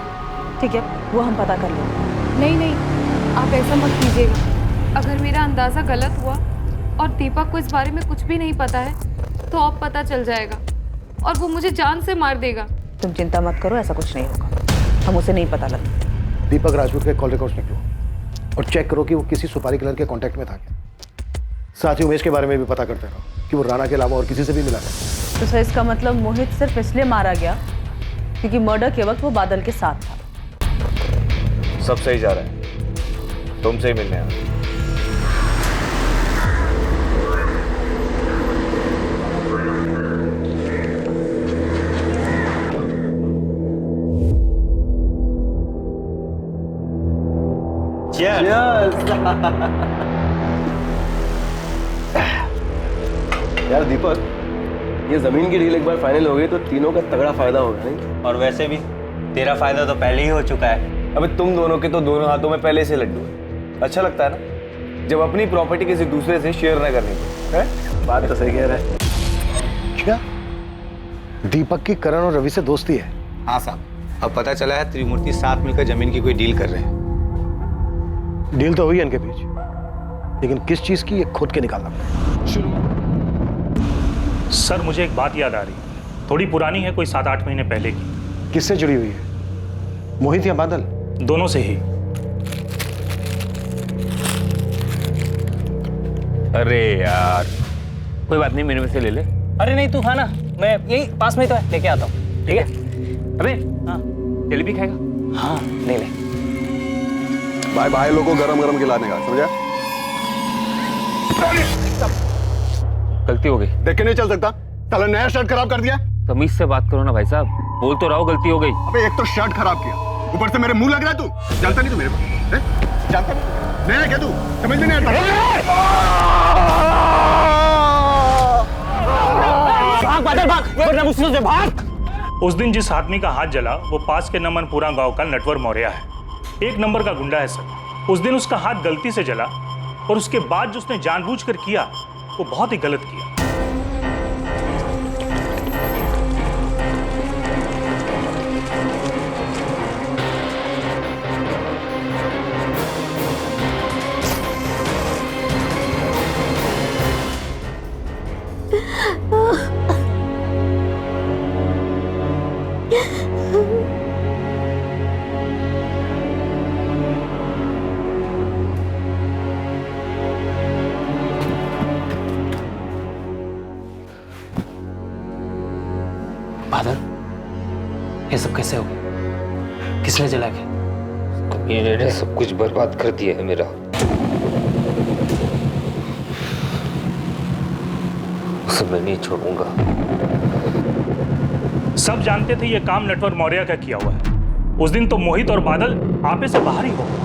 ठीक है, वो हम पता कर लेंगे। नहीं, आप ऐसा मत कीजिएगा। अगर मेरा अंदाजा गलत हुआ और दीपक को इस बारे में कुछ भी नहीं पता है तो अब पता चल जाएगा और वो मुझे जान से मार देगा। तुम चिंता मत करो, ऐसा कुछ नहीं होगा, हम उसे नहीं पता लगता। दीपक राजपूत के कॉल रिकॉर्ड्स निकलो और चेक करो कि वो किसी सुपारी किलर के कांटेक्ट में था क्या। साथ ही उमेश के बारे में भी पता करते रहो कि वो राणा के अलावा और किसी से भी मिला है। तो सर, इसका मतलब मोहित सिर्फ इसलिए मारा गया क्योंकि मर्डर के वक्त वो बादल के साथ था। सब सही जा रहा है, तुमसे ही मिलने आया। यार दीपक, ये जमीन की डील एक बार फाइनल हो गई तो तीनों का तगड़ा फायदा होगा नहीं? और वैसे भी तेरा फायदा तो पहले ही हो चुका है। अबे तुम दोनों के तो दोनों हाथों में पहले से लड्डू है। अच्छा लगता है ना जब अपनी प्रॉपर्टी किसी दूसरे से शेयर ना करनी पड़े, है? बात तो सही कह रहा है। क्या दीपक की करण और रवि से दोस्ती है? हाँ साहब, अब पता चला है त्रिमूर्ति साथ मिलकर जमीन की कोई डील कर रहे हैं। डील तो हुई है इनके बीच, लेकिन किस चीज की ये खोद के निकालना पड़ेगा। सर, मुझे एक बात याद आ रही है, थोड़ी पुरानी है, कोई 7-8 महीने पहले की। किससे जुड़ी हुई है? मोहित या बादल? दोनों से ही। अरे यार, कोई बात नहीं, मेरे में से ले ले। अरे नहीं, तू खा ना, मैं यही पास में ही तो है, लेके आता हूँ। ठीक है? अबे हाँ, जलेबी खाएगा? हाँ, ले ले। भाई भाई लोगों को गरम गरम खिलाने का, समझा? गलती हो गई। देख के नहीं चल सकता, साला नया शर्ट खराब कर दिया। तमीज से बात करो ना भाई साहब, बोल तो रहा हूं गलती हो गई। अबे एक तो शर्ट खराब किया, ऊपर से मेरे मुंह लग रहा है। तू जानता नहीं तू मेरे को, जानता नहीं? नया क्या तू समझ में नहीं आता? भाग बादल भाग, वरना मुझसे भाग। उस दिन जिस आदमी का हाथ जला वो पास के नमनपुरा गांव का नटवर मौर्य है। 1 नंबर का गुंडा है सर। उस दिन उसका हाथ गलती से जला और उसके बाद जो उसने जानबूझकर किया वो बहुत ही गलत किया। बादल, ये सब कैसे हो गया? किसने जला के? कमीने ने सब कुछ बर्बाद कर दिया है मेरा। उसे मैं नहीं छोड़ूंगा। सब जानते थे ये काम नटवर मौर्य का किया हुआ है। उस दिन तो मोहित और बादल आपे से बाहर ही हो गए।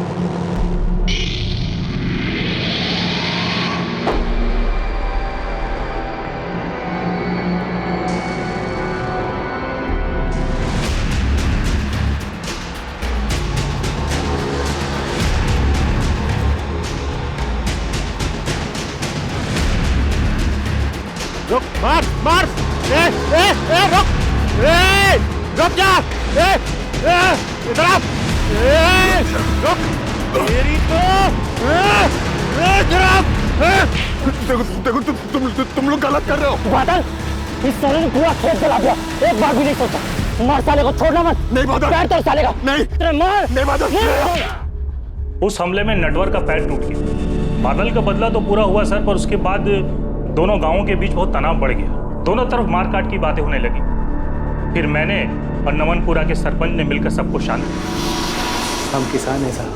रुक, मार मार, रुक, रुक जा, इधर आ, रुक, तेरी तो, देखो तुम लोग गलत कर रहे हो। बादल, इस साले ने पूरा खेत जला दिया। एक बार भी नहीं सोचा। मार साले को, छोड़ना मत। नहीं बादल, पैर तोड़ साले का। नहीं, मार। नहीं बादल। उस हमले में नटवर का पैर टूट गया। बादल का बदला तो पूरा हुआ सर, पर उसके बाद दोनों गांवों के बीच बहुत तनाव बढ़ गया। दोनों तरफ मारकाट की बातें होने लगी। फिर मैंने और नमनपुरा के सरपंच ने मिलकर सबको शांत किया। हम किसान हैं साहब,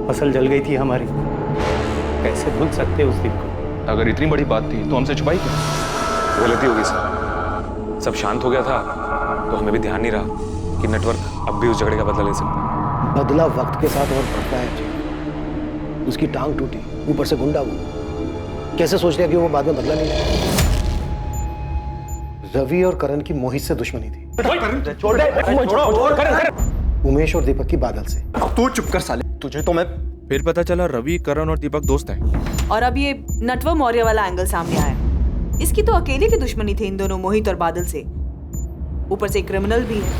फसल जल गई थी हमारी, कैसे भूल सकते उस दिन को? अगर इतनी बड़ी बात थी तो हमसे छुपाई क्यों? गलती होगी सर। सब शांत हो गया था तो हमें भी ध्यान नहीं रहा कि नेटवर्क अब भी उस झगड़े का बदला ले सकता है। बदला वक्त के साथ और बढ़ता है जी। उसकी टांग टूटी, ऊपर से गुंडा वो कैसे सोच लिया कि वो बाद में बदला नहीं लेगा? रवि और करण की मोहित से दुश्मनी थी। छोड़ दे, उमेश और दीपक की बादल से। तू चुप कर साले, तुझे तो मैं। फिर पता चला रवि, करण और दीपक दोस्त हैं। और अब ये नटवर मौर्य वाला एंगल सामने आया। इसकी तो अकेले की दुश्मनी थी इन दोनों मोहित और बादल से। ऊपर से क्रिमिनल भी है,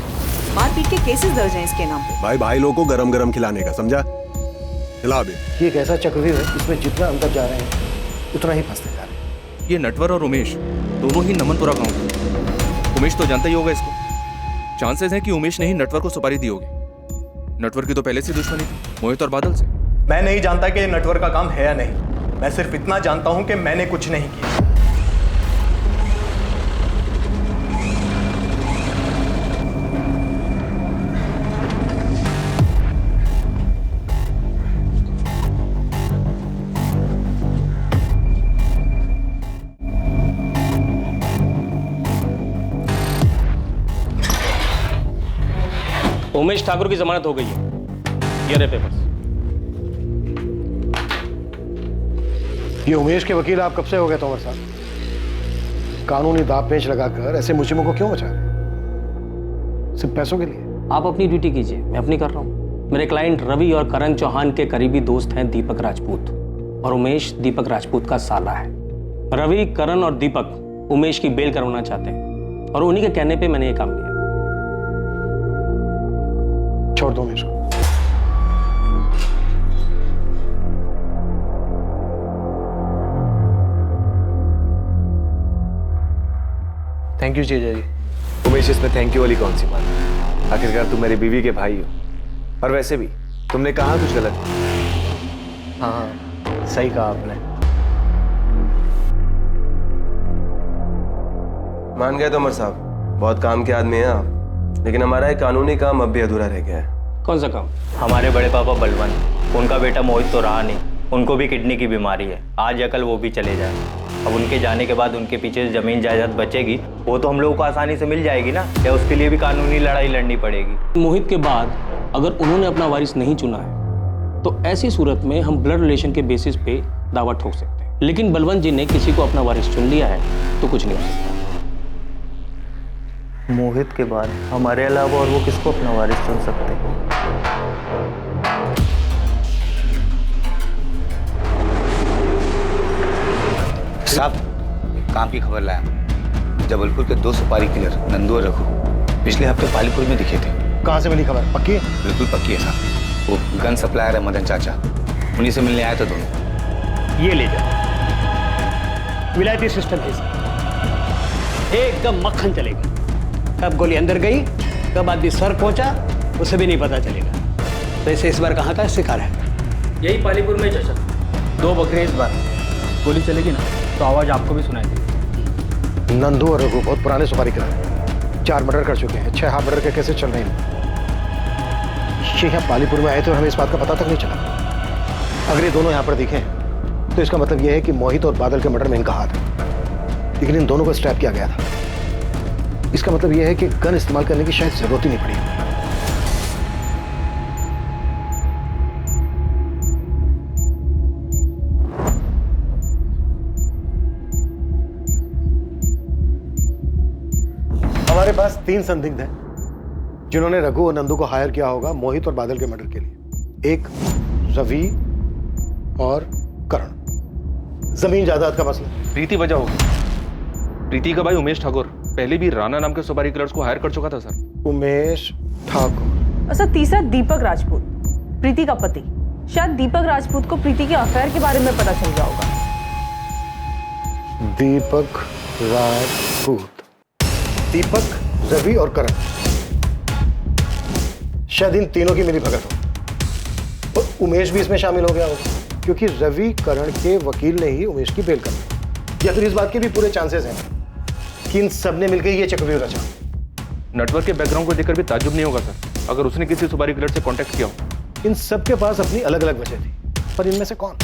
मारपीट के केसेस दर्ज हैं इसके नाम पे। भाई लोगों को गरम गरम खिलाने का, समझा? खिला भी। ये एक ऐसा चक्रव्यूह है इसमें जितना अंदर जा रहे हैं उतना ही फंसते जा रहे हैं। ये नटवर और उमेश दोनों ही नमनपुरा गांव के। उमेश तो जानता ही होगा इसको। चांसेस हैं कि उमेश ने ही नटवर को सुपारी दी होगी। नटवर की तो पहले से दुश्मनी थी मोहित और बादल से। मैं नहीं जानता कि ये नटवर का काम है या नहीं। मैं सिर्फ इतना जानता हूं कि मैंने कुछ नहीं किया। उमेश ठाकुर की जमानत हो गई है। ये रहे पेपर्स। ये उमेश के वकील आप कब से हो गए तोमर साहब? कानूनी दांव पेच लगाकर ऐसे मुसीबतों को क्यों मचा रहे हैं? सिर्फ पैसों के लिए? आप अपनी ड्यूटी कीजिए, मैं अपनी कर रहा हूँ। मेरे क्लाइंट रवि और करण चौहान के करीबी दोस्त हैं दीपक राजपूत, और उमेश दीपक राजपूत का साला है। रवि, करण और दीपक उमेश की बेल करवाना चाहते हैं, और उन्हीं के कहने पे मैंने ये काम किया। छोड़ दो उमेश को। थैंक यू जीजा जी। उमेश, इसमें थैंक यू वाली कौन सी बात? आखिरकार तुम मेरी बीवी के भाई हो, और वैसे भी तुमने कहा कुछ गलत? हाँ, सही कहा आपने। मान गए तोमर साहब, बहुत काम के आदमी हैं आप, लेकिन हमारा एक कानूनी काम अब भी अधूरा रह गया है। कौन सा काम? हमारे बड़े पापा बलवंत, उनका बेटा मोहित तो रहा नहीं, उनको भी किडनी की बीमारी है। आज या कल वो भी चले जाए। अब उनके जाने के बाद उनके पीछे जमीन जायदाद बचेगी, वो तो हम लोगों को आसानी से मिल जाएगी ना, या उसके लिए भी कानूनी लड़ाई लड़नी पड़ेगी? मोहित के बाद अगर उन्होंने अपना वारिस नहीं चुना है तो ऐसी सूरत में हम ब्लड रिलेशन के बेसिस पे दावा ठोक सकते हैं, लेकिन बलवंत जी ने किसी को अपना वारिस चुन लिया है तो कुछ नहीं हो सकता। मोहित के बाद हमारे अलावा और वो किसको अपना वारिस चुन सकते हैं? साहब, काम की खबर लाया। जबलपुर के 2 सुपारी किलर नंदू और रघु पिछले हफ्ते पालीपुर में दिखे थे। कहाँ से मिली खबर? पक्की है? बिल्कुल पक्की है साहब। वो गन सप्लायर है मदन चाचा, उन्हीं से मिलने आए थे दोनों। ये ले जाओ, विलायती सिस्टम है इसका। एकदम मक्खन चलेगा। कब गोली अंदर गई, कब आदमी सर पहुंचा, उसे भी नहीं पता चलेगा। वैसे इस बार कहाँ का शिकार है? यही पालीपुर में चाचा। 2 बकरे इस बार। गोली चलेगी ना तो आवाज आपको भी सुनाई देगी। नंदू और रघु बहुत पुराने सुपारी किलर हैं। 4 मर्डर कर चुके हैं। 6 हाफ मर्डर के केसेस चल रहे हैं। ये यहाँ पालीपुर में आए थे और हमें इस बात का पता तक नहीं चला। अगर ये दोनों यहाँ पर दिखे तो इसका मतलब यह है कि मोहित और बादल के मर्डर में इनका हाथ है, लेकिन इन दोनों को स्ट्रैप किया गया था। इसका मतलब यह है कि गन इस्तेमाल करने की शायद जरूरत ही नहीं पड़ी। हमारे पास 3 संदिग्ध हैं जिन्होंने रघु और नंदू को हायर किया होगा मोहित और बादल के मर्डर के लिए। एक रवि और करण। जमीन जायदाद का मसला। प्रीति वजह होगी। प्रीति का भाई उमेश ठाकुर पहले भी राणा नाम के सुपारी किलर्स को हायर कर चुका था सर। उमेश ठाकुर। अच्छा, तीसरा दीपक राजपूत, प्रीति का पति। शायद दीपक राजपूत को प्रीति के अफेयर के बारे में पता चल गया होगा। दीपक राजपूत, दीपक, रवि और करण, शायद इन तीनों की मिली भगत हो। और उमेश भी इसमें शामिल हो गया होगा क्योंकि रवि करण के वकील ने ही उमेश की बेल कर दी। या फिर इस बात के भी पूरे चांसेस हैं कि इन सब ने मिलकर ये चक्रव्यूह रचा। नेटवर्क के बैकग्राउंड को देखकर भी ताज्जुब नहीं होगा सर अगर उसने किसी सुपारी किलर से कांटेक्ट किया हो। इन सब के पास अपनी अलग अलग वजह थी, पर इनमें से कौन?